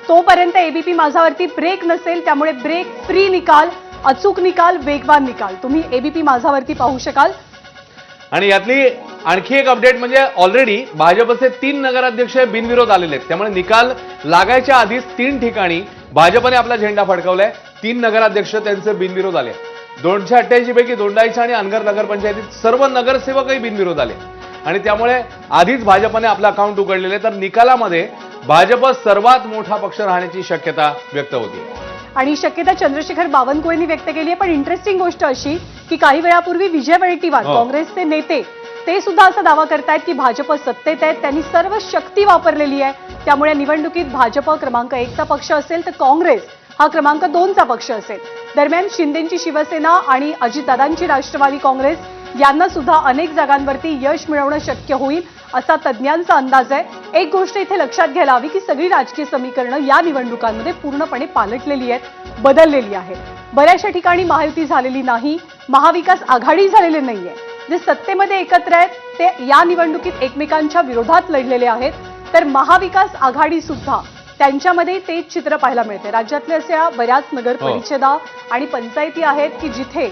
तोपर्यंत ABP माझावरती break नसेल, त्यामुळे ब्रेक फ्री निकाल, अचूक निकाल, वेगवान निकाल तुम्ही एबीपी माझावरती पाहू शकाल। आणि यातली आणखी एक अपडेट म्हणजे ऑलरेडी भाजपचे 3 नगराध्यक्ष बिनविरोध आलेले आहेत, त्यामुळे निकाल लागायच्या आधीच 3 ठिकाणी भाजपने आपला झेंडा फडकवलाय। 3 नगराध्यक्ष त्यांचे बिनविरोध आले। 288 पैकी दोंडाईचा आणि अनगर नगरपंचायतीत सर्व नगरसेवकही बिनविरोध आले आणि त्यामुळे आधीच भाजपने आपलं अकाउंट उघडलेलं आहे। तर निकालामध्ये भाजप सर्वात मोठा पक्ष राहण्याची शक्यता व्यक्त होती आणि शक्यता चंद्रशेखर बावनकुळेंनी व्यक्त केली आहे। पण इंटरेस्टिंग गोष्ट अशी की काही वेळापूर्वी विजय वडेट्टीवार काँग्रेसचे नेते ते सुद्धा असा दावा करतायत की भाजप सत्तेत आहे, त्यांनी सर्व शक्ती वापरलेली आहे, त्यामुळे निवडणुकीत भाजप क्रमांक 1चा पक्ष असेल तर काँग्रेस हा क्रमांक 2चा पक्ष असेल। दरम्यान शिंदेची शिवसेना आणि अजितदादांची राष्ट्रवादी काँग्रेस यांना सुद्धा अनेक जागांवरती यश मिळवणं शक्य होईल असा तज्ज्ञांचा अंदाज आहे। एक गोष्ट इथे लक्षात घ्यायला हवी की सगळी राजकीय समीकरणं या निवडणुकांमध्ये पूर्णपणे पालटलेली आहेत, बदललेली आहेत। बऱ्याचशा ठिकाणी महायुती झालेली नाही, महाविकास आघाडी झालेली नाहीये। जे सत्तेमध्ये एकत्र आहेत ते या निवडणुकीत एकमेकांच्या विरोधात लढलेले आहेत, तर महाविकास आघाडी सुद्धा त्यांच्यामध्ये तेच चित्र पाहायला मिळते। राज्यातल्या अशा बऱ्याच नगर परिषदा आणि पंचायती आहेत की जिथे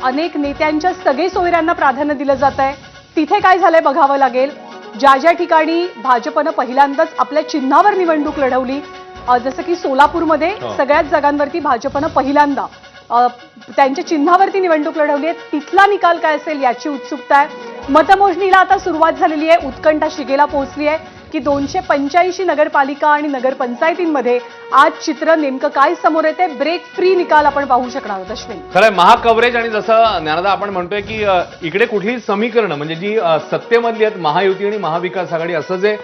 अनेक नेत्यांच्या सगळे सोयऱ्यांना प्राधान्य दिलं जात आहे। तिथे काय झालंय बघावं लागेल। ज्या ज्या ठिकाणी भाजपनं पहिल्यांदाच आपल्या चिन्हावर निवडणूक लढवली, जसं की सोलापूरमध्ये सगळ्याच जागांवरती भाजपनं पहिल्यांदा त्यांच्या चिन्हावरती निवडणूक लढवली आहे, तिथला निकाल काय असेल याची उत्सुकता आहे। मतमोजणीला आता सुरुवात झालेली आहे, उत्कंठा शिगेला पोहोचली आहे की 285 नगरपालिका आणि नगरपंचायतींमध्ये आज चित्र नेमकं काय समोर येते। ब्रेक फ्री निकाल आपण पाहू शकणार आहोत। अश्विन, खरंय महाकव्हरेज आणि जसं ज्ञानदा आपण म्हणतोय की इकडे कुठलीही समीकरणं म्हणजे जी सत्तेमधली आहेत महायुती आणि महाविकास आघाडी असं जे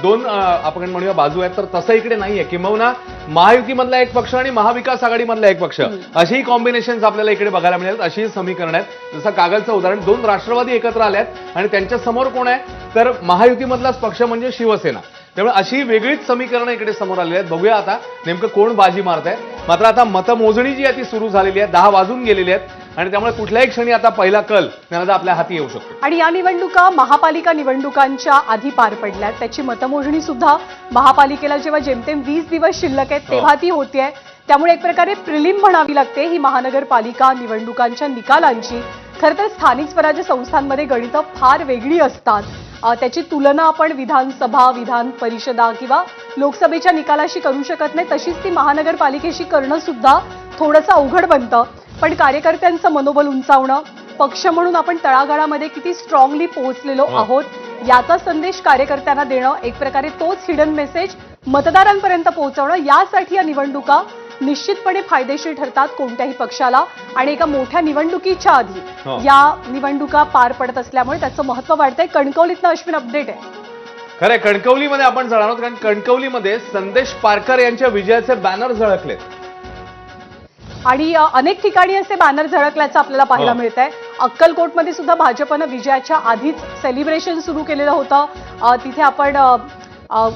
दोन आपण म्हणूया बाजू आहेत, तर तसं इकडे नाहीये। किंबहुना महायुतीमधला एक पक्ष आणि महाविकास आघाडीमधला एक पक्ष अशी कॉम्बिनेशन्स आपल्याला इकडे बघायला मिळेल, अशी समीकरण आहेत। जसं कागलचं उदाहरण, 2 राष्ट्रवादी एकत्र आल्यात आणि त्यांच्या समोर कोण आहे तर महायुतीमधलाच पक्ष म्हणजे शिवसेना। त्यामुळे अशी वेगळीच समीकरणं इकडे समोर आलेली आहेत। बघूया आता नेमकं कोण बाजी मारत आहे। मात्र आता मतमोजणी जी आहे ती सुरू झालेली आहे, 10 वाजून गेलेली आहेत आणि त्यामुळे कुठल्याही क्षणी आता पहिला कल ज्ञानदा आपल्या हाती येऊ शकतो। आणि या निवडणुका महापालिका निवडणुकांच्या आधी पार पडल्यात, त्याची मतमोजणी सुद्धा महापालिकेला जेव्हा जेमतेम 20 दिवस शिल्लक आहेत तेव्हा ती होतीये। त्यामुळे एक प्रकारे प्रिलिम म्हणावी लागते ही महानगरपालिका निवडणुकांच्या निकालांची। खरं तर स्थानिक स्वराज्य संस्थांमध्ये गणितं फार वेगळी असतात, त्याची तुलना आपण विधानसभा, विधान परिषदा किंवा लोकसभेच्या निकालाशी करू शकत नाही, तशीच ती महानगरपालिकेशी करणं सुद्धा थोडंसं अवघड बनतं। पण कार्यकर्त्यांचं मनोबल उंचावणं, पक्ष म्हणून आपण तळागाळामध्ये किती स्ट्रॉंगली पोहोचलेलो आहोत याचा संदेश कार्यकर्त्यांना देणं, एक प्रकारे तोच हिडन मेसेज मतदारांपर्यंत पोहोचवणं, यासाठी या निवडणुका निश्चितपणे फायदेशीर ठरतात कोणत्याही पक्षाला। आणि एका मोठ्या निवडणुकीच्या आधी या निवडणुका पार पडत असल्यामुळे त्याचं महत्त्व वाढतंय। कणकवलीतनं अश्विन अपडेट आहे। खरंय, कणकवलीमध्ये आपण जाणार आहोत कारण कणकवलीमध्ये संदेश पारकर यांच्या विजयाचे बॅनर झळकलेत आणि अनेक ठिकाणी असे बॅनर झळकल्याचं आपल्याला पाहायला मिळतंय। अक्कलकोटमध्ये सुद्धा भाजपनं विजयाच्या आधीच सेलिब्रेशन सुरू केलेलं होतं। तिथे आपण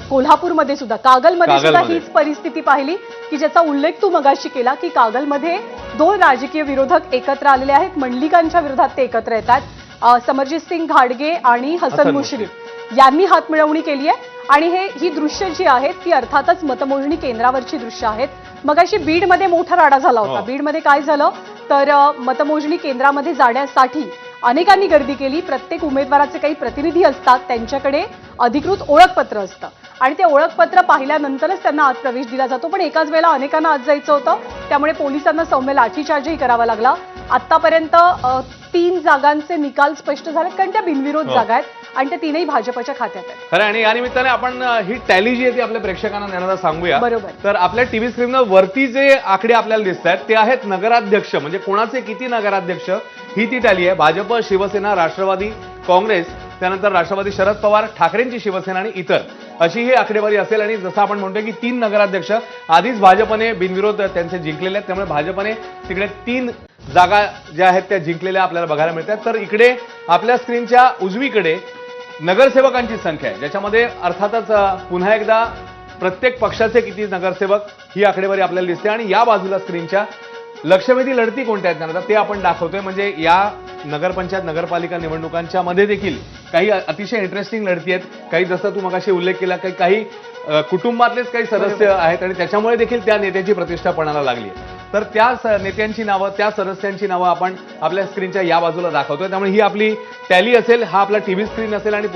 कोल्हापूरमध्ये सुद्धा, कागलमध्ये सुद्धा हीच परिस्थिती पाहिली की ज्याचा उल्लेख तू मगाशी केला की कागलमध्ये 2 राजकीय विरोधक एकत्र आलेले आहेत, मंडलिकांच्या विरोधात ते एकत्र येतात। समरजित सिंग घाडगे आणि हसन मुश्रीफ यांनी हात मिळवणी केली आहे आणि ही दृश्य जी आहेत ती अर्थातच मतमोजणी केंद्रावरची दृश्य आहेत। मगाशी बीडमध्ये मोठा राडा झाला होता। बीडमध्ये काय झालं तर मतमोजणी केंद्रामध्ये जाण्यासाठी अनेकांनी गर्दी केली। प्रत्येक उमेदवाराचे काही प्रतिनिधी असतात, त्यांच्याकडे अधिकृत ओळखपत्र असतं आणि ते ओळखपत्र पाहिल्यानंतरच त्यांना आत प्रवेश दिला जातो। पण एकाच वेळेला अनेकांना आत जायचं होतं, त्यामुळे पोलिसांना सौम्य लाठीचार्जही करावा लागला। आतापर्यंत 3 जागांचे निकाल स्पष्ट झालेत कारण त्या बिनविरोध जागा आहेत आणि त्या 3ही भाजपच्या खात्यात आहेत। खरं, आणि या निमित्ताने आपण ही टॅली जी आहे ती आपल्या प्रेक्षकांना ज्ञानदा सांगूया। बरोबर, तर आपल्या टीव्ही स्क्रीनवर वरती जे आकडे आपल्याला दिसत आहेत ते आहेत नगराध्यक्ष, म्हणजे कोणाचे किती नगराध्यक्ष ही ती टॅली आहे। भाजप, शिवसेना, राष्ट्रवादी काँग्रेस, त्यानंतर राष्ट्रवादी शरद पवार, ठाकरेंची शिवसेना आणि इतर अशी ही आकडेवारी असेल। आणि जसं आपण म्हणतोय की 3 नगराध्यक्ष आधीच भाजपने बिनविरोध त्यांचे जिंकलेले आहेत, त्यामुळे भाजपने तिकडे 3 जागा ज्या आहेत त्या जिंकलेल्या आपल्याला बघायला मिळतात। तर इकडे आपल्या स्क्रीनच्या उजवीकडे नगरसेवकांची संख्या आहे, ज्याच्यामध्ये अर्थातच पुन्हा एकदा प्रत्येक पक्षाचे किती नगरसेवक ही आकडेवारी आपल्याला दिसते। आणि या बाजूला स्क्रीनच्या लक्षवेधी लढती कोणत्या आहेत ते आपण दाखवतोय। म्हणजे या नगरपंचायत नगरपालिका निवडणुकांच्या मध्ये देखील काही अतिशय इंटरेस्टिंग लढती आहेत। काही जसं तू मगाशी उल्लेख केला काही कुटुंबातलेच काही सदस्य आहेत आणि त्याच्यामुळे देखील त्या नेत्याची प्रतिष्ठा पणाला लागली आहे. तर त्या नेत्यांची नावं, त्या सदस्यांची नावं आपण आपल्या स्क्रीनच्या या बाजूला दाखवतोय. त्यामुळे ही आपली टॅली असेल, हा आपला टीव्ही स्क्रीन असेल आणि